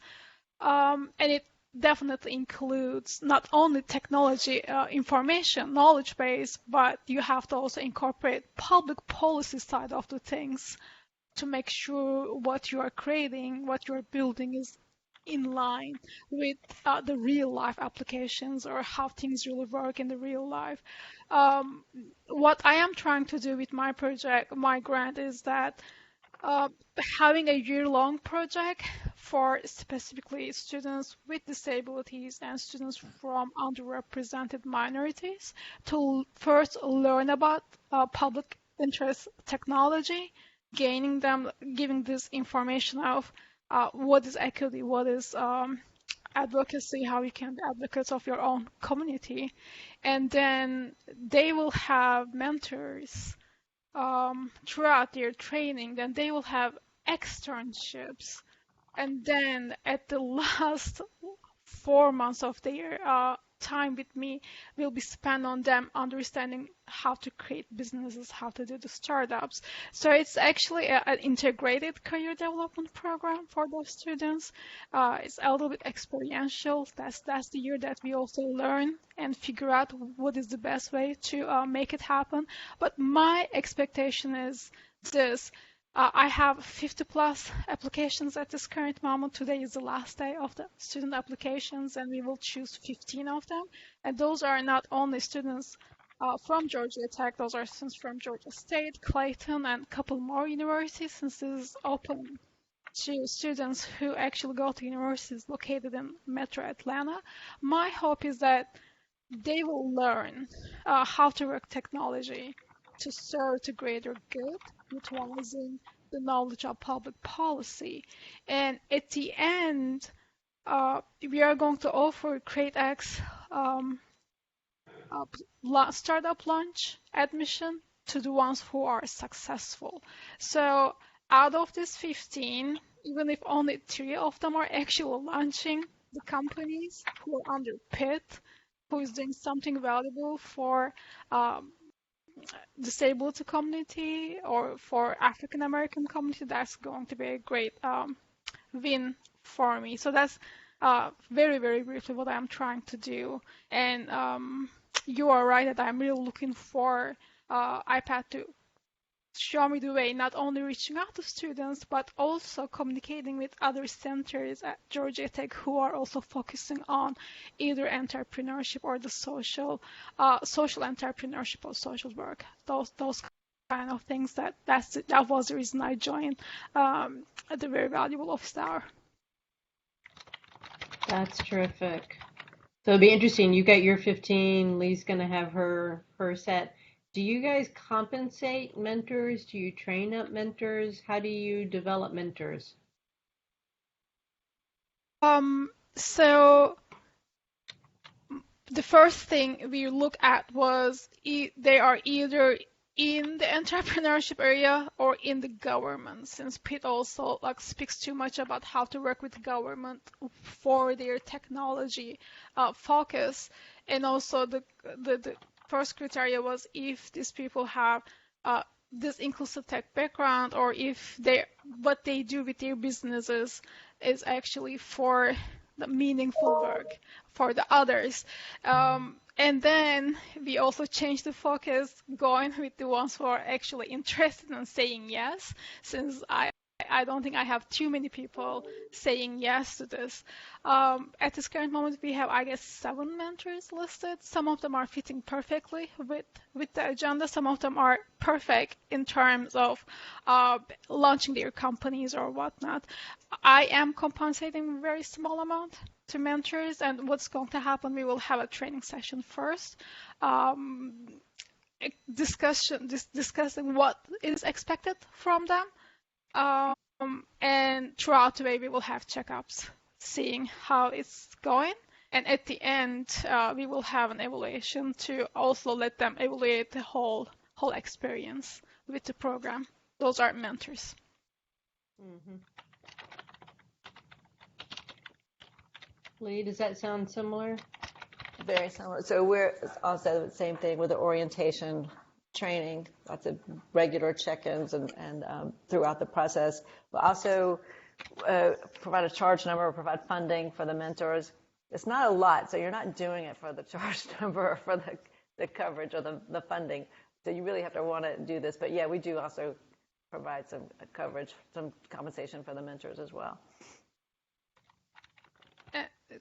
And it definitely includes not only technology, information, knowledge base, but you have to also incorporate public policy side of the things to make sure what you are creating, what you are building is in line with the real life applications or how things really work in the real life. What I am trying to do with my project, my grant, is that having a year-long project for specifically students with disabilities and students from underrepresented minorities to first learn about public interest technology, gaining them, giving this information of what is equity, what is advocacy, how you can be advocates of your own community. And then they will have mentors throughout their training, then they will have externships. And then at the last 4 months of their time with me will be spent on them understanding how to create businesses, how to do the startups. So it's actually an integrated career development program for those students. It's a little bit experiential. That's the year that we also learn and figure out what is the best way to make it happen. But my expectation is this. I have 50 plus applications at this current moment. Today is the last day of the student applications, and we will choose 15 of them. And those are not only students from Georgia Tech, those are students from Georgia State, Clayton, and a couple more universities, since this is open to students who actually go to universities located in Metro Atlanta. My hope is that they will learn how to work technology to serve the greater good, utilizing the knowledge of public policy. And at the end, we are going to offer CreateX startup launch admission to the ones who are successful. So out of these 15, even if only 3 of them are actually launching the companies who are under PIT, who is doing something valuable for disabled community or for African American community, that's going to be a great win for me. So that's very, very briefly what I'm trying to do. And you are right that I'm really looking for IPaT to show me the way, not only reaching out to students, but also communicating with other centers at Georgia Tech who are also focusing on either entrepreneurship or the social entrepreneurship or social work. Those kind of things. That was the reason I joined at the very valuable office hour. That's terrific. So it'll be interesting. You got your 15. Lee's going to have her set. Do you guys compensate mentors? Do you train up mentors? How do you develop mentors? So the first thing we look at was they are either in the entrepreneurship area or in the government, since Pete also speaks too much about how to work with the government for their technology focus, and also the first criteria was if these people have this inclusive tech background, or if what they do with their businesses is actually for the meaningful work for the others. And then we also changed the focus, going with the ones who are actually interested in saying yes, since I don't think I have too many people saying yes to this. At this current moment, we have, I guess, 7 mentors listed. Some of them are fitting perfectly with the agenda. Some of them are perfect in terms of launching their companies or whatnot. I am compensating a very small amount to mentors, and what's going to happen, we will have a training session first, discussing what is expected from them. And throughout the way, we will have checkups, seeing how it's going. And at the end, we will have an evaluation to also let them evaluate the whole experience with the program. Those are mentors. Mm-hmm. Lee, does that sound similar? Very similar. So we're also the same thing with the orientation training, lots of regular check-ins and throughout the process. But also provide a charge number or provide funding for the mentors. It's not a lot, so you're not doing it for the charge number or for the coverage or the funding. So you really have to want to do this. But yeah, we do also provide some coverage, some compensation for the mentors as well.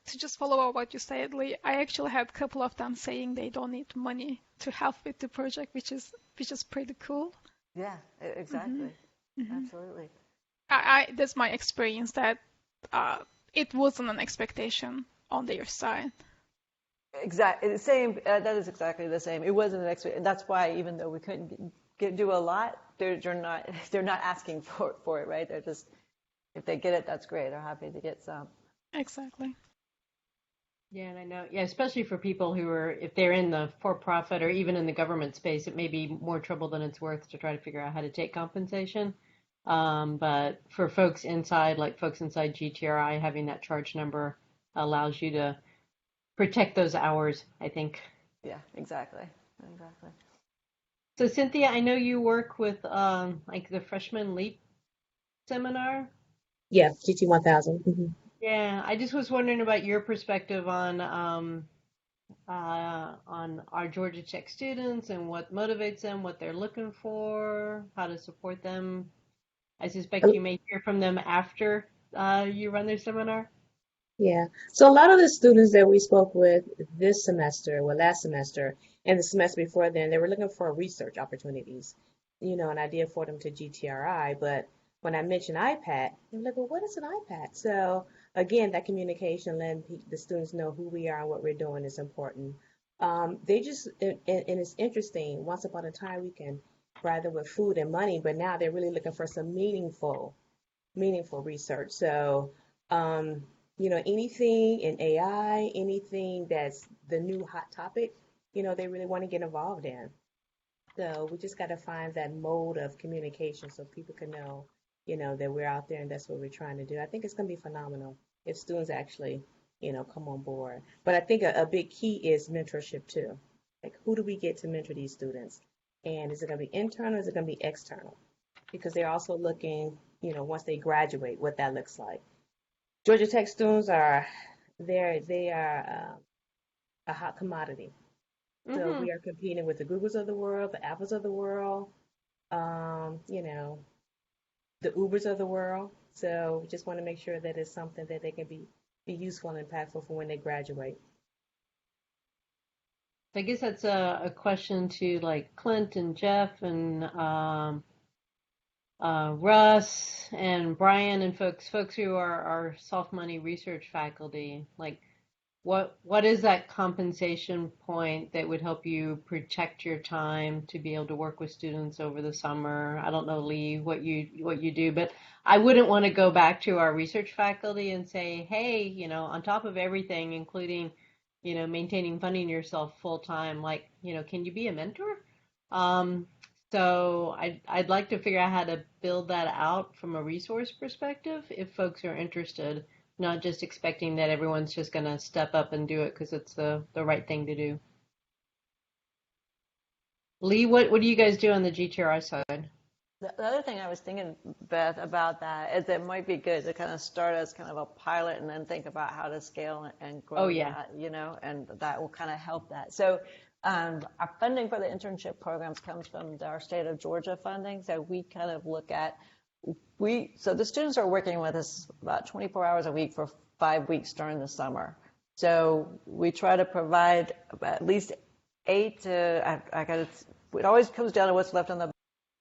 To just follow up what you said, Lee, I actually had a couple of them saying they don't need money to help with the project, which is pretty cool. Yeah, exactly. Mm-hmm. Absolutely. That's my experience, that it wasn't an expectation on their side. Exactly the same. That is exactly the same. It wasn't an expectation. That's why, even though we couldn't do a lot, they're not asking for it, right? They're just, if they get it, that's great. They're happy to get some. Exactly. Yeah, and I know, especially for people who are, if they're in the for-profit or even in the government space, it may be more trouble than it's worth to try to figure out how to take compensation. But for folks inside GTRI, having that charge number allows you to protect those hours, I think. Yeah, exactly. So Cynthia, I know you work with like the Freshman Leap seminar. Yeah, GT 1000. Mm-hmm. Yeah, I just was wondering about your perspective on our Georgia Tech students and what motivates them, what they're looking for, how to support them. I suspect you may hear from them after you run their seminar. Yeah. So a lot of the students that we spoke with this semester, well, last semester, and the semester before then, they were looking for research opportunities, an idea for them to GTRI. But when I mentioned IPaT, they were like, well, what is an IPaT? So again, that communication, letting the students know who we are and what we're doing is important. They just, and it's interesting, once upon a time, we can provide them with food and money, but now they're really looking for some meaningful research. So, anything in AI, anything that's the new hot topic, they really want to get involved in. So we just got to find that mode of communication so people can know, that we're out there and that's what we're trying to do. I think it's going to be phenomenal if students actually, come on board. But I think a big key is mentorship too. Like, who do we get to mentor these students? And is it going to be internal or is it going to be external? Because they're also looking, once they graduate, what that looks like. Georgia Tech students are a hot commodity. So we are competing with the Googles of the world, the Apples of the world, the Ubers of the world. So we just want to make sure that it's something that they can be useful and impactful for when they graduate. I guess that's a question to like Clint and Jeff and Russ and Brian and folks who are our soft money research faculty. Like, what is that compensation point that would help you protect your time to be able to work with students over the summer? I don't know, Lee, what you do, but I wouldn't want to go back to our research faculty and say, hey, on top of everything, including, maintaining funding yourself full time, like, can you be a mentor? So I'd like to figure out how to build that out from a resource perspective if folks are interested. Not just expecting that everyone's just going to step up and do it because it's the right thing to do. Lee, what do you guys do on the GTRI side? The other thing I was thinking, Beth, about that is it might be good to kind of start as kind of a pilot and then think about how to scale and Oh grow yeah. that, and that will kind of help that. So our funding for the internship programs comes from our state of Georgia funding. So we kind of look at, so the students are working with us about 24 hours a week for 5 weeks during the summer. So we try to provide at least 8 to, it always comes down to what's left on the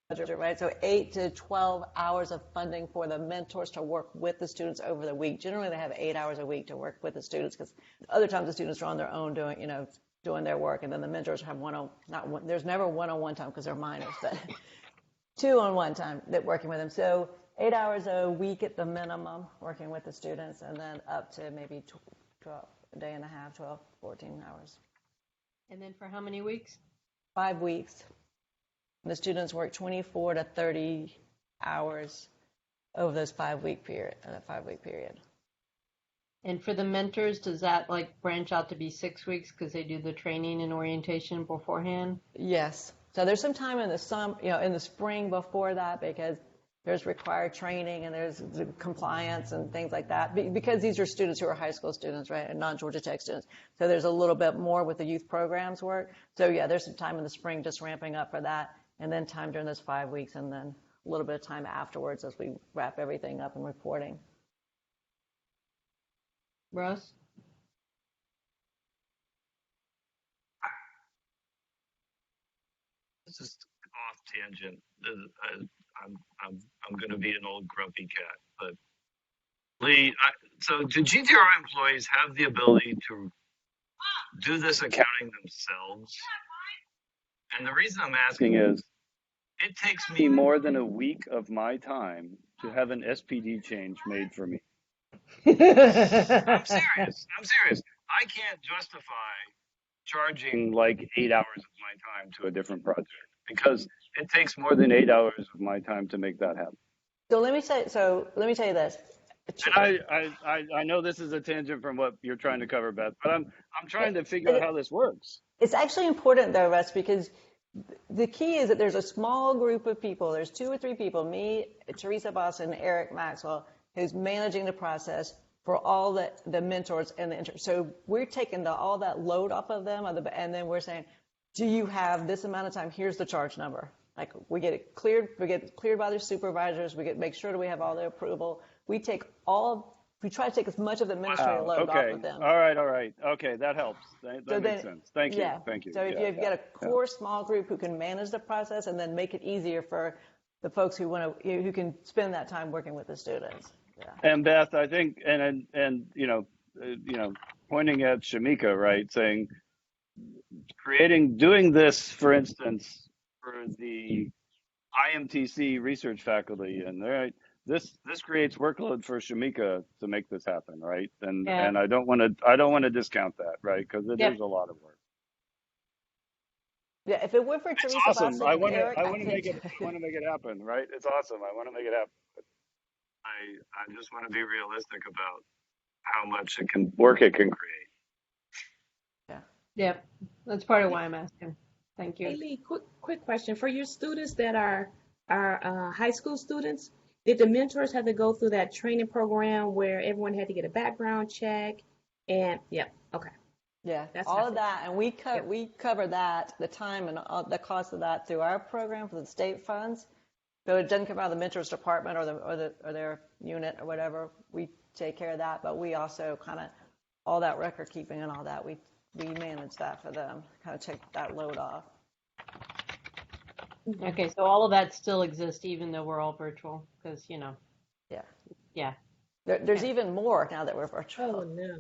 budget, right? So 8 to 12 hours of funding for the mentors to work with the students over the week. Generally, they have 8 hours a week to work with the students because other times the students are on their own doing their work, and then the mentors have there's never one-on-one time because they're minors, but two-on-one time that working with them. So 8 hours a week at the minimum working with the students, and then up to maybe 12, a day and a half, 12, 14 hours. And then for how many weeks? 5 weeks. The students work 24 to 30 hours over those 5 week period. And for the mentors, does that like branch out to be 6 weeks because they do the training and orientation beforehand? Yes. So there's some time in the spring before that because there's required training and there's compliance and things like that. Because these are students who are high school students, right, and non-Georgia Tech students. So there's a little bit more with the youth programs work. So yeah, there's some time in the spring just ramping up for that. And then time during those 5 weeks, and then a little bit of time afterwards as we wrap everything up and reporting. Russ? This is off tangent. I'm going to be an old grumpy cat, but Lee, so do GTR employees have the ability to do this accounting themselves? And the reason I'm asking is, it takes me more than a week of my time to have an SPD change made for me. I'm serious. I can't justify charging like 8 hours of my time to a different project because it takes more than 8 hours of my time to make that happen. So let me tell you this. And I know this is a tangent from what you're trying to cover, Beth, but I'm trying to figure out how this works. It's actually important though, Russ, because the key is that there's a small group of people. There's 2 or 3 people, me, Teresa Boston, Eric Maxwell, who's managing the process for all the mentors and the interns. So we're taking all that load off of them, and then we're saying, do you have this amount of time? Here's the charge number. Like we get it cleared by their supervisors. Make sure that we have all the approval. We try to take as much of the administrative load off of them. All right. Okay, that helps. That makes sense. Thank you. Yeah. Thank you. So if you've got a core small group who can manage the process and then make it easier for the folks who can spend that time working with the students. Yeah. And Beth, I think, and pointing at Shamika, right, saying, doing this, for instance, for the IMTC research faculty, and this creates workload for Shamika to make this happen, right? And I don't want to discount that, right? Because it is a lot of work. Yeah, if it were for It's Teresa awesome. Boston I and want Eric, to make it happen, right? It's awesome. I want to make it happen. I just want to be realistic about how much it can create. Yeah, that's part of why I'm asking. Thank you. Hey Lee, quick question. For your students that are high school students, did the mentors have to go through that training program where everyone had to get a background check? And okay. Yeah, That's all not of that, and we cover that, the time and the cost of that through our program for the state funds. So it doesn't come out of the mentors department or their unit or whatever. We take care of that, but we also kind of all that record keeping and all that we manage that for them, kind of take that load off. Okay, so all of that still exists even though we're all virtual because Yeah. There's even more now that we're virtual. Oh no.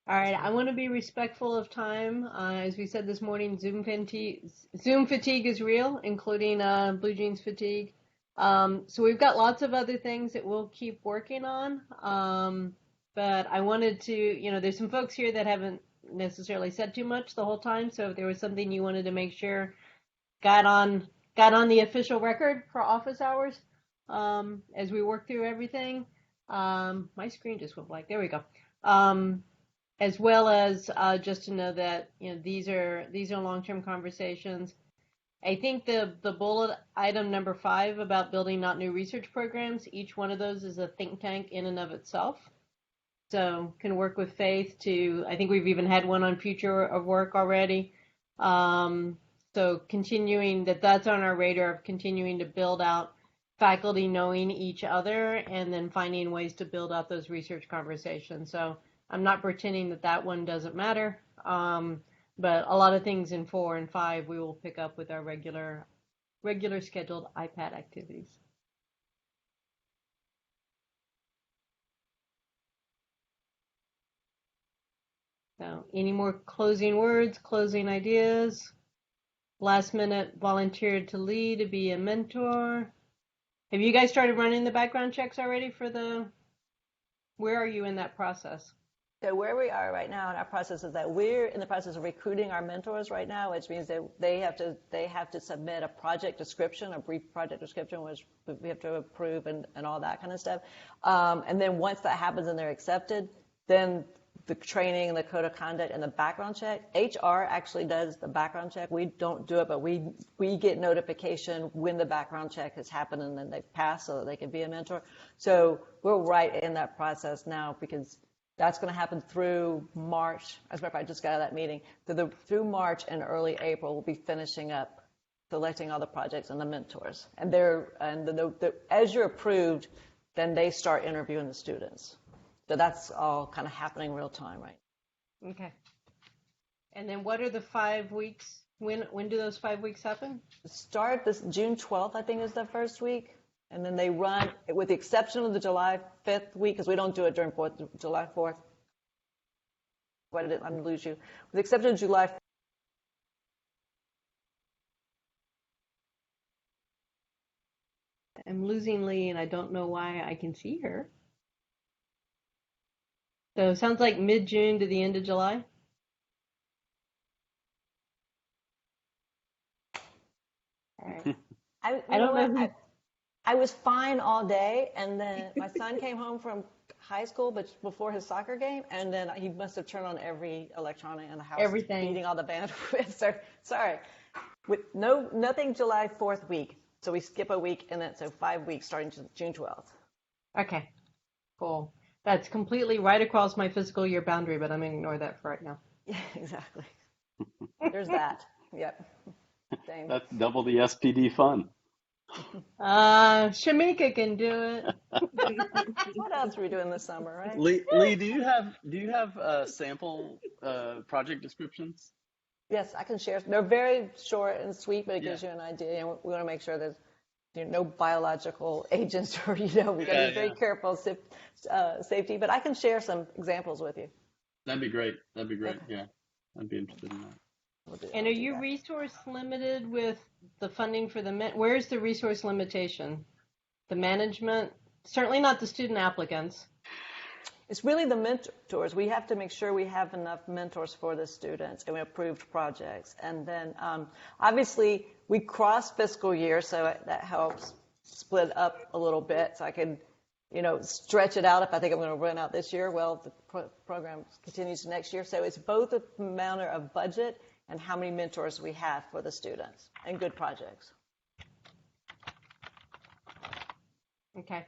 All right, I want to be respectful of time. As we said this morning, Zoom fatigue is real, including Blue Jeans fatigue. So we've got lots of other things that we'll keep working on. But I wanted to, there's some folks here that haven't necessarily said too much the whole time. So if there was something you wanted to make sure got on the official record for office hours as we work through everything. My screen just went blank. There we go. as well as just to know that these are long-term conversations. I think the bullet item number 5 about building not new research programs, each one of those is a think tank in and of itself. So can work with Faith to, I think we've even had one on future of work already. So continuing that's on our radar of continuing to build out faculty knowing each other and then finding ways to build out those research conversations. So I'm not pretending that one doesn't matter. But a lot of things in 4 and 5 we will pick up with our regular scheduled IPaT activities. So any more closing words, closing ideas? Last minute volunteered to lead, to be a mentor. Have you guys started running the background checks already where are you in that process? So where we are right now in our process is that we're in the process of recruiting our mentors right now, which means that they have to submit a project description, a brief project description, which we have to approve and all that kind of stuff. And then once that happens and they're accepted, then the training and the code of conduct and the background check. HR actually does the background check. We don't do it, but we get notification when the background check has happened and then they pass so that they can be a mentor. So we're right in that process now because that's going to happen through March. As a matter of fact, I just got out of that meeting. Through March and early April, we'll be finishing up selecting all the projects and the mentors. And as you're approved, then they start interviewing the students. So that's all kind of happening real time, right? Okay. And then what are the 5 weeks? When do those 5 weeks happen? Start this June 12th, I think, is the first week. And then they run, with the exception of the July 5th week, because we don't do it during July 4th. Why did I lose you? With the exception of July 4th. I'm losing Lee, and I don't know why I can see her. So it sounds like mid-June to the end of July. All right. I don't know. I was fine all day, and then my son came home from high school, but before his soccer game, and then he must have turned on every electronic in the house, everything, eating all the bandwidth. So sorry, with nothing July 4th week. So we skip a week, and then so 5 weeks starting June 12th. Okay, cool. That's completely right across my fiscal year boundary, but I'm going to ignore that for right now. Yeah, exactly. There's that. Yep. Same. That's double the SPD fun. Shamika can do it. What else are we doing this summer, right? Lee, do you have sample project descriptions? Yes, I can share. They're very short and sweet, but it gives you an idea. And we want to make sure there's no biological agents, or we got to be very careful safety. But I can share some examples with you. That'd be great. Okay. Yeah, I'd be interested in that. And are you resource limited with the funding for where's the resource limitation? The management? Certainly not the student applicants. It's really the mentors. We have to make sure we have enough mentors for the students and we approved projects. And then obviously we cross fiscal year, so that helps split up a little bit. So I can, stretch it out. If I think I'm going to run out this year, well, the program continues next year. So it's both a matter of budget and how many mentors we have for the students and good projects. Okay.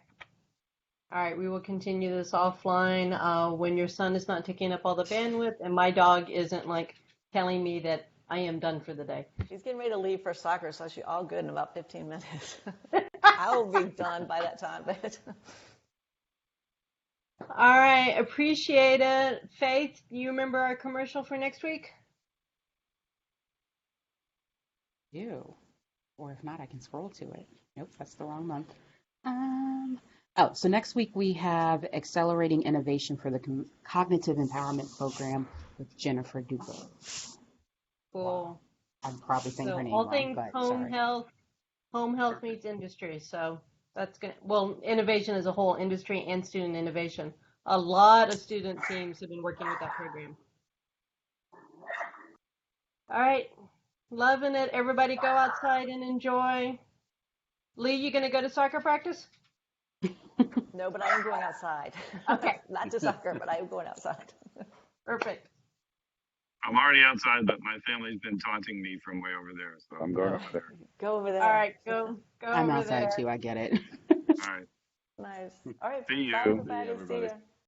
All right, we will continue this offline when your son is not taking up all the bandwidth and my dog isn't telling me that I am done for the day. She's getting ready to leave for soccer, so she's all good in about 15 minutes. I'll be done by that time. All right, appreciate it. Faith, you remember our commercial for next week? Or if not, I can scroll to it. Nope, that's the wrong month. So next week we have Accelerating Innovation for the Cognitive Empowerment Program with Jennifer Dubo. Cool. Wow. I'm probably saying her name all wrong, things but home health meets industry. So that's innovation as a whole, industry and student innovation. A lot of student teams have been working with that program. All right. Loving it. Everybody go outside and enjoy. Lee, you going to go to soccer practice? No, but I am going outside. Okay. Not to soccer, but I am going outside. Perfect. I'm already outside, but my family's been taunting me from way over there, so I'm going over there. Go over there. All right, go I'm over outside there. too. I get it. All right. Nice. All right. See Bye, you. everybody. See everybody. ya.